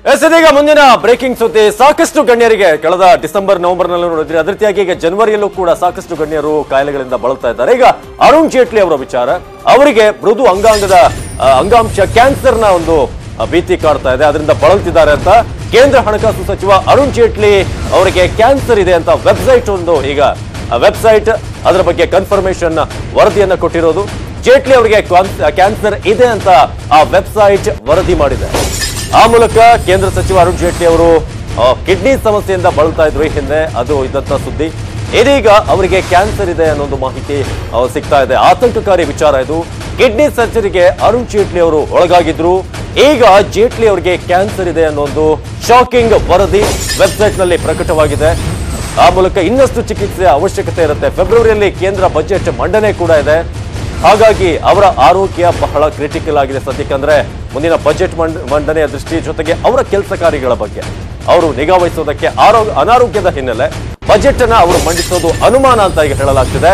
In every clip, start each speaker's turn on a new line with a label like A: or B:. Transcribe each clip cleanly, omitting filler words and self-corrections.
A: ಇದೀಗ ಮುಂದಿನ ಬ್ರೇಕಿಂಗ್ ಸುದ್ದಿ. ಸಾಕಷ್ಟು ಗಣ್ಯರಿಗೆ ಕಳೆದ ಡಿಸೆಂಬರ್ ನವೆಂಬರ್ನಲ್ಲೂ ನೋಡಿದ್ರಿ, ಅದೇ ರೀತಿಯಾಗಿ ಈಗ ಜನವರಿಯಲ್ಲೂ ಕೂಡ ಸಾಕಷ್ಟು ಗಣ್ಯರು ಕಾಯಿಲೆಗಳಿಂದ ಬಳಲ್ತಾ ಇದ್ದಾರೆ. ಈಗ ಅರುಣ್ ಜೇಟ್ಲಿ ಅವರ ವಿಚಾರ, ಅವರಿಗೆ ಮೃದು ಅಂಗಾಂಶ ಕ್ಯಾನ್ಸರ್ನ ಒಂದು ಭೀತಿ ಕಾಡ್ತಾ ಇದೆ, ಅದರಿಂದ ಬಳಲ್ತಿದ್ದಾರೆ ಅಂತ ಕೇಂದ್ರ ಹಣಕಾಸು ಸಚಿವ ಅರುಣ್ ಜೇಟ್ಲಿ ಅವರಿಗೆ ಕ್ಯಾನ್ಸರ್ ಇದೆ ಅಂತ ವೆಬ್ಸೈಟ್ ಅದರ ಬಗ್ಗೆ ಕನ್ಫರ್ಮೇಶನ್ ವರದಿಯನ್ನ ಕೊಟ್ಟಿರೋದು. ಜೇಟ್ಲಿ ಅವರಿಗೆ ಕ್ಯಾನ್ಸರ್ ಇದೆ ಅಂತ ಆ ವೆಬ್ಸೈಟ್ ವರದಿ ಮಾಡಿದೆ. ಆ ಮೂಲಕ ಕೇಂದ್ರ ಸಚಿವ ಅರುಣ್ ಜೇಟ್ಲಿ ಅವರು ಕಿಡ್ನಿ ಸಮಸ್ಯೆಯಿಂದ ಬಳಲ್ತಾ ಇದ್ರು ಈ ಹಿಂದೆ, ಅದು ಇದ್ದಂತ ಸುದ್ದಿ. ಇದೀಗ ಅವರಿಗೆ ಕ್ಯಾನ್ಸರ್ ಇದೆ ಅನ್ನೋದು ಮಾಹಿತಿ ಸಿಗ್ತಾ ಇದೆ. ಆತಂಕಕಾರಿ ವಿಚಾರ ಇದು. ಕಿಡ್ನಿ ಸರ್ಜರಿಗೆ ಅರುಣ್ ಜೇಟ್ಲಿ ಅವರು ಒಳಗಾಗಿದ್ರು, ಈಗ ಜೇಟ್ಲಿ ಅವರಿಗೆ ಕ್ಯಾನ್ಸರ್ ಇದೆ ಅನ್ನೋ ಶಾಕಿಂಗ್ ವರದಿ ವೆಬ್ಸೈಟ್ ನಲ್ಲಿ ಪ್ರಕಟವಾಗಿದೆ. ಆ ಮೂಲಕ ಇನ್ನಷ್ಟು ಚಿಕಿತ್ಸೆಯ ಅವಶ್ಯಕತೆ ಇರುತ್ತೆ. ಫೆಬ್ರವರಿಯಲ್ಲಿ ಕೇಂದ್ರ ಬಜೆಟ್ ಮಂಡನೆ ಕೂಡ ಇದೆ, ಹಾಗಾಗಿ ಅವರ ಆರೋಗ್ಯ ಬಹಳ ಕ್ರಿಟಿಕಲ್ ಆಗಿದೆ ಸದ್ಯಕ್ಕೆ. ಅಂದ್ರೆ ಮುಂದಿನ ಬಜೆಟ್ ಮಂಡನೆಯ ದೃಷ್ಟಿ ಜೊತೆಗೆ ಅವರ ಕೆಲಸ ಕಾರ್ಯಗಳ ಬಗ್ಗೆ ಅವರು ನಿಗಾ ವಹಿಸೋದಕ್ಕೆ ಅನಾರೋಗ್ಯದ ಹಿನ್ನೆಲೆ ಬಜೆಟ್ ಅನ್ನ ಅವರು ಮಂಡಿಸೋದು ಅನುಮಾನ ಅಂತ ಈಗ ಹೇಳಲಾಗ್ತಿದೆ.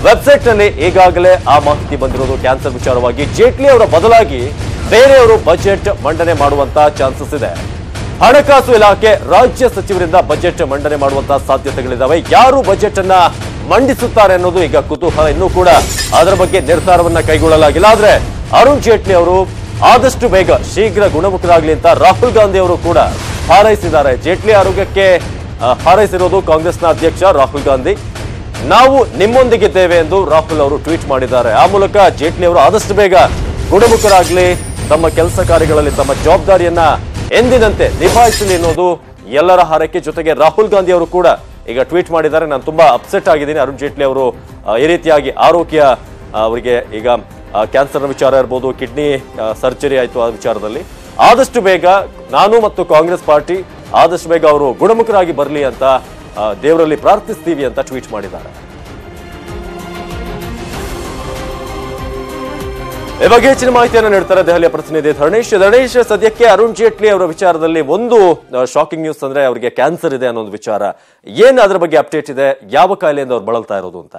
A: ವೆಬ್ಸೈಟ್ ನಲ್ಲಿ ಈಗಾಗಲೇ ಆ ಮಾಹಿತಿ ಬಂದಿರೋದು ಕ್ಯಾನ್ಸರ್ ವಿಚಾರವಾಗಿ. ಜೇಟ್ಲಿ ಅವರ ಬದಲಾಗಿ ಬೇರೆಯವರು ಬಜೆಟ್ ಮಂಡನೆ ಮಾಡುವಂತ ಚಾನ್ಸಸ್ ಇದೆ. ಹಣಕಾಸು ಇಲಾಖೆ ರಾಜ್ಯ ಸಚಿವರಿಂದ ಬಜೆಟ್ ಮಂಡನೆ ಮಾಡುವಂತಹ ಸಾಧ್ಯತೆಗಳಿದಾವೆ. ಯಾರು ಬಜೆಟ್ ಅನ್ನ ಮಂಡಿಸುತ್ತಾರೆ ಅನ್ನೋದು ಈಗ ಕುತೂಹಲ. ಇನ್ನೂ ಕೂಡ ಅದರ ಬಗ್ಗೆ ನಿರ್ಧಾರವನ್ನ ಕೈಗೊಳ್ಳಲಾಗಿಲ್ಲ. ಆದ್ರೆ ಅರುಣ್ ಜೇಟ್ಲಿ ಅವರು ಆದಷ್ಟು ಬೇಗ ಶೀಘ್ರ ಗುಣಮುಖರಾಗಲಿ ಅಂತ ರಾಹುಲ್ ಗಾಂಧಿ ಅವರು ಕೂಡ ಹಾರೈಸಿದ್ದಾರೆ. ಜೇಟ್ಲಿ ಆರೋಗ್ಯಕ್ಕೆ ಹಾರೈಸಿರೋದು ಕಾಂಗ್ರೆಸ್ನ ಅಧ್ಯಕ್ಷ ರಾಹುಲ್ ಗಾಂಧಿ. ನಾವು ನಿಮ್ಮೊಂದಿಗಿದ್ದೇವೆ ಎಂದು ರಾಹುಲ್ ಅವರು ಟ್ವೀಟ್ ಮಾಡಿದ್ದಾರೆ. ಆ ಮೂಲಕ ಜೇಟ್ಲಿ ಅವರು ಆದಷ್ಟು ಬೇಗ ಗುಣಮುಖರಾಗಲಿ, ತಮ್ಮ ಕೆಲಸ ಕಾರ್ಯಗಳಲ್ಲಿ ತಮ್ಮ ಜವಾಬ್ದಾರಿಯನ್ನ ಎಂದಿನಂತೆ ನಿಭಾಯಿಸಲಿ ಅನ್ನೋದು ಎಲ್ಲರ ಹಾರೈಕೆ. ಜೊತೆಗೆ ರಾಹುಲ್ ಗಾಂಧಿ ಅವರು ಕೂಡ ಈಗ ಟ್ವೀಟ್ ಮಾಡಿದ್ದಾರೆ, ನಾನು ತುಂಬಾ ಅಪ್ಸೆಟ್ ಆಗಿದ್ದೀನಿ. ಅರುಣ್ ಜೇಟ್ಲಿ ಅವರು ಈ ರೀತಿಯಾಗಿ ಆರೋಗ್ಯ ಅವರಿಗೆ ಈಗ ಕ್ಯಾನ್ಸರ್ ವಿಚಾರ ಇರ್ಬೋದು, ಕಿಡ್ನಿ ಸರ್ಜರಿ ಆಯಿತು, ಆ ವಿಚಾರದಲ್ಲಿ ಆದಷ್ಟು ಬೇಗ ನಾನು ಮತ್ತು ಕಾಂಗ್ರೆಸ್ ಪಾರ್ಟಿ ಆದಷ್ಟು ಬೇಗ ಅವರು ಗುಣಮುಖರಾಗಿ ಬರಲಿ ಅಂತ ದೇವರಲ್ಲಿ ಪ್ರಾರ್ಥಿಸ್ತೀವಿ ಅಂತ ಟ್ವೀಟ್ ಮಾಡಿದ್ದಾರೆ. ಈ ಬಗ್ಗೆ ಹೆಚ್ಚಿನ ಮಾಹಿತಿಯನ್ನು ನೀಡ್ತಾರೆ ದೆಹಲಿಯ ಪ್ರತಿನಿಧಿ ಧರಣೇಶ್. ಸದ್ಯಕ್ಕೆ ಅರುಣ್ ಜೇಟ್ಲಿ ಅವರ ವಿಚಾರದಲ್ಲಿ ಒಂದು ಶಾಕಿಂಗ್ ನ್ಯೂಸ್ ಅಂದ್ರೆ ಅವರಿಗೆ ಕ್ಯಾನ್ಸರ್ ಇದೆ ಅನ್ನೋ ವಿಚಾರ. ಏನ್ ಅದ್ರ ಬಗ್ಗೆ ಅಪ್ಡೇಟ್ ಇದೆ? ಯಾವ ಕಾಯಿಲೆಯಿಂದ ಅವ್ರು ಬಳಲ್ತಾ ಇರೋದು ಅಂತ?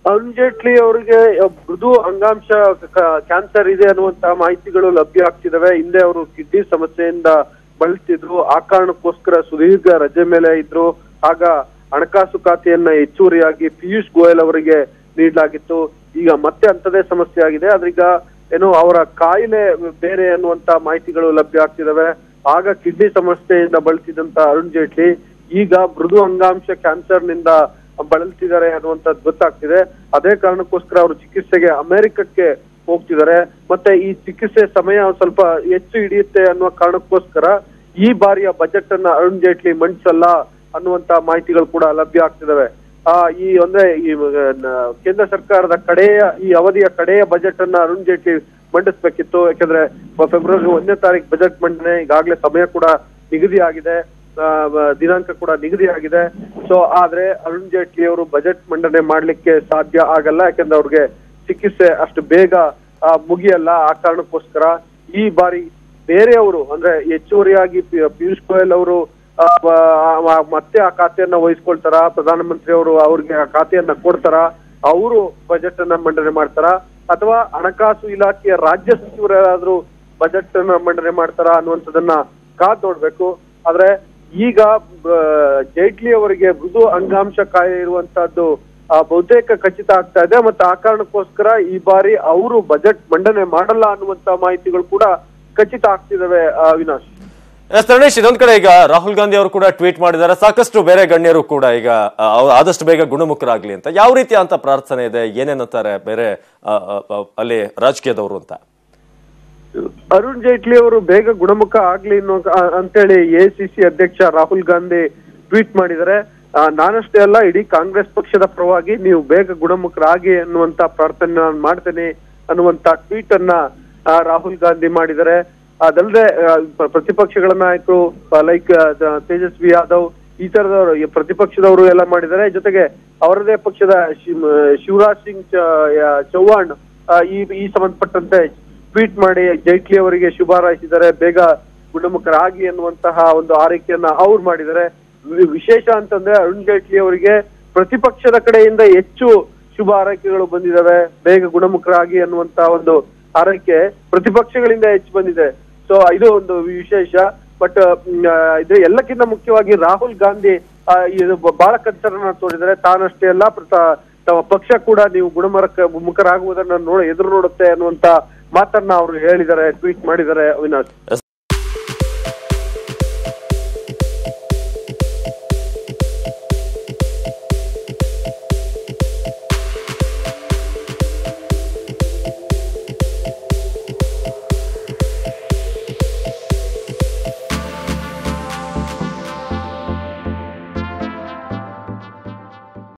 B: ಅರುಣ್ ಜೇಟ್ಲಿ ಅವರಿಗೆ ಮೃದು ಅಂಗಾಂಶ ಕ್ಯಾನ್ಸರ್ ಇದೆ ಅನ್ನುವಂತಹ ಮಾಹಿತಿಗಳು ಲಭ್ಯ ಆಗ್ತಿದಾವೆ. ಹಿಂದೆ ಅವರು ಕಿಡ್ನಿ ಸಮಸ್ಯೆಯಿಂದ ಬಳಲ್ತಿದ್ರು, ಆ ಕಾರಣಕ್ಕೋಸ್ಕರ ಸುದೀರ್ಘ ರಜೆ ಮೇಲೆ ಇದ್ರು. ಆಗ ಹಣಕಾಸು ಖಾತೆಯನ್ನ ಹೆಚ್ಚುವರಿಯಾಗಿ ಪಿಯೂಷ್ ಗೋಯಲ್ ಅವರಿಗೆ ನೀಡಲಾಗಿತ್ತು. ಈಗ ಮತ್ತೆ ಅಂತದೇ ಸಮಸ್ಯೆ ಆಗಿದೆ. ಆದ್ರೀಗ ಏನು ಅವರ ಕಾಯಿಲೆ ಬೇರೆ ಅನ್ನುವಂತ ಮಾಹಿತಿಗಳು ಲಭ್ಯ ಆಗ್ತಿದಾವೆ. ಆಗ ಕಿಡ್ನಿ ಸಮಸ್ಯೆಯಿಂದ ಬಳಲ್ತಿದ್ದಂತ ಅರುಣ್ ಜೇಟ್ಲಿ ಈಗ ಮೃದು ಅಂಗಾಂಶ ಕ್ಯಾನ್ಸರ್ ನಿಂದ ಬಳಲ್ತಿದ್ದಾರೆ ಅನ್ನುವಂಥದ್ದು ಗೊತ್ತಾಗ್ತಿದೆ. ಅದೇ ಕಾರಣಕ್ಕೋಸ್ಕರ ಅವರು ಚಿಕಿತ್ಸೆಗೆ ಅಮೆರಿಕಕ್ಕೆ ಹೋಗ್ತಿದ್ದಾರೆ. ಮತ್ತೆ ಈ ಚಿಕಿತ್ಸೆ ಸಮಯ ಸ್ವಲ್ಪ ಹೆಚ್ಚು ಹಿಡಿಯುತ್ತೆ ಅನ್ನುವ ಕಾರಣಕ್ಕೋಸ್ಕರ ಈ ಬಾರಿಯ ಬಜೆಟ್ ಅನ್ನ ಅರುಣ್ ಜೇಟ್ಲಿ ಮಂಡಿಸಲ್ಲ ಅನ್ನುವಂತ ಮಾಹಿತಿಗಳು ಕೂಡ ಲಭ್ಯ ಆಗ್ತಿದಾವೆ. ಈ ಕೇಂದ್ರ ಸರ್ಕಾರದ ಈ ಅವಧಿಯ ಕಡೆಯ ಬಜೆಟ್ ಅನ್ನ ಅರುಣ್ ಜೇಟ್ಲಿ ಮಂಡಿಸ್ಬೇಕಿತ್ತು. ಯಾಕಂದ್ರೆ ಫೆಬ್ರವರಿ 1ನೇ ತಾರೀಕು ಬಜೆಟ್ ಮಂಡನೆ, ಈಗಾಗಲೇ ಸಮಯ ಕೂಡ ನಿಗದಿ ಆಗಿದೆ, ದಿನಾಂಕ ಕೂಡ ನಿಗದಿ ಆಗಿದೆ. ಸೊ ಆದ್ರೆ ಅರುಣ್ ಜೇಟ್ಲಿ ಅವರು ಬಜೆಟ್ ಮಂಡನೆ ಮಾಡ್ಲಿಕ್ಕೆ ಸಾಧ್ಯ ಆಗಲ್ಲ, ಯಾಕಂದ್ರೆ ಅವ್ರಿಗೆ ಚಿಕಿತ್ಸೆ ಅಷ್ಟು ಬೇಗ ಮುಗಿಯಲ್ಲ. ಆ ಕಾರಣಕ್ಕೋಸ್ಕರ ಈ ಬಾರಿ ಬೇರೆಯವರು ಅಂದ್ರೆ ಹೆಚ್ಚುವರಿಯಾಗಿ ಪಿಯೂಷ್ ಗೋಯಲ್ ಅವರು ಮತ್ತೆ ಆ ಖಾತೆಯನ್ನ ವಹಿಸ್ಕೊಳ್ತಾರ, ಪ್ರಧಾನಮಂತ್ರಿ ಅವರು ಅವ್ರಿಗೆ ಆ ಖಾತೆಯನ್ನ ಕೊಡ್ತಾರ, ಅವರು ಬಜೆಟ್ ಅನ್ನ ಮಂಡನೆ ಮಾಡ್ತಾರ, ಅಥವಾ ಹಣಕಾಸು ಇಲಾಖೆಯ ರಾಜ್ಯ ಸಚಿವರಾದ್ರೂ ಬಜೆಟ್ ಅನ್ನ ಮಂಡನೆ ಮಾಡ್ತಾರ ಅನ್ನುವಂಥದ್ದನ್ನ ಕಾದ್ ನೋಡ್ಬೇಕು. ಆದ್ರೆ ಈಗ ಜೇಟ್ಲಿ ಅವರಿಗೆ ಮೃದು ಅಂಗಾಂಶ ಕಾಯಿಲೆ ಇರುವಂತಹದ್ದು ಬಹುತೇಕ ಖಚಿತ ಆಗ್ತಾ ಇದೆ. ಮತ್ತೆ ಆ ಕಾರಣಕ್ಕೋಸ್ಕರ ಈ ಬಾರಿ ಅವರು ಬಜೆಟ್ ಮಂಡನೆ ಮಾಡಲ್ಲ ಅನ್ನುವಂತ ಮಾಹಿತಿಗಳು ಕೂಡ ಖಚಿತ ಆಗ್ತಿದಾವೆ. ಅವಿನಾಶ್,
A: ಧರಣೇಶ್, ಇದೊಂದ್ ಕಡೆ ಈಗ ರಾಹುಲ್ ಗಾಂಧಿ ಅವರು ಕೂಡ ಟ್ವೀಟ್ ಮಾಡಿದ್ದಾರೆ, ಸಾಕಷ್ಟು ಬೇರೆ ಗಣ್ಯರು ಕೂಡ ಈಗ ಆದಷ್ಟು ಬೇಗ ಗುಣಮುಖರಾಗ್ಲಿ ಅಂತ. ಯಾವ ರೀತಿಯ ಅಂತ ಪ್ರಾರ್ಥನೆ ಇದೆ? ಏನೇನಂತಾರೆ ಬೇರೆ ಅಲ್ಲಿ ರಾಜಕೀಯದವರು ಅಂತ?
B: ಅರುಣ್ ಜೇಟ್ಲಿ ಅವರು ಬೇಗ ಗುಣಮುಖ ಆಗ್ಲಿ ಅಂತೇಳಿ ಎಸಿಸಿ ಅಧ್ಯಕ್ಷ ರಾಹುಲ್ ಗಾಂಧಿ ಟ್ವೀಟ್ ಮಾಡಿದ್ದಾರೆ. ನಾನಷ್ಟೇ ಅಲ್ಲ, ಇಡೀ ಕಾಂಗ್ರೆಸ್ ಪಕ್ಷದ ಪರವಾಗಿ ನೀವು ಬೇಗ ಗುಣಮುಖರಾಗಿ ಅನ್ನುವಂತ ಪ್ರಾರ್ಥನೆ ನಾನು ಮಾಡ್ತೇನೆ ಅನ್ನುವಂತ ಟ್ವೀಟ್ ಅನ್ನ ರಾಹುಲ್ ಗಾಂಧಿ ಮಾಡಿದ್ದಾರೆ. ಅದಲ್ಲದೆ ಪ್ರತಿಪಕ್ಷಗಳ ನಾಯಕರು ಲೈಕ್ ತೇಜಸ್ವಿ ಯಾದವ್ ಈ ತರದವರು ಪ್ರತಿಪಕ್ಷದವರು ಎಲ್ಲ ಮಾಡಿದ್ದಾರೆ. ಜೊತೆಗೆ ಅವರದೇ ಪಕ್ಷದ ಶಿವರಾಜ್ ಸಿಂಗ್ ಚೌಹಾಣ್ ಈ ಸಂಬಂಧಪಟ್ಟಂತೆ ಟ್ವೀಟ್ ಮಾಡಿ ಜೈಟ್ಲಿ ಅವರಿಗೆ ಶುಭ ಹಾರೈಸಿದ್ದಾರೆ, ಬೇಗ ಗುಣಮುಖರಾಗಿ ಅನ್ನುವಂತಹ ಒಂದು ಆರೈಕೆಯನ್ನ ಅವ್ರು ಮಾಡಿದ್ದಾರೆ. ವಿಶೇಷ ಅಂತಂದ್ರೆ ಅರುಣ್ ಜೇಟ್ಲಿ ಅವರಿಗೆ ಪ್ರತಿಪಕ್ಷದ ಕಡೆಯಿಂದ ಹೆಚ್ಚು ಶುಭ ಹಾರೈಕೆಗಳು ಬಂದಿದ್ದಾವೆ. ಬೇಗ ಗುಣಮುಖರಾಗಿ ಅನ್ನುವಂತಹ ಒಂದು ಆರೈಕೆ ಪ್ರತಿಪಕ್ಷಗಳಿಂದ ಹೆಚ್ಚು ಬಂದಿದೆ. ಸೊ ಸೊ ಇದು ಒಂದು ವಿಶೇಷ. ಬಟ್ ಇದು ಎಲ್ಲಕ್ಕಿಂತ ಮುಖ್ಯವಾಗಿ ರಾಹುಲ್ ಗಾಂಧಿ ಇದು ಬಹಳ ಕನ್ಸರ್ನ್ ತೋರಿದ್ದಾರೆ. ತಾನಷ್ಟೇ ಅಲ್ಲ ತಮ್ಮ ಪಕ್ಷ ಕೂಡ ನೀವು ಮುಖರಾಗುವುದನ್ನ ಎದುರು ನೋಡುತ್ತೆ ಅನ್ನುವಂತ ಮಾತನ್ನ ಅವರು ಹೇಳಿದ್ದಾರೆ, ಟ್ವೀಟ್ ಮಾಡಿದ್ದಾರೆ ಅವಿನಾಶ್.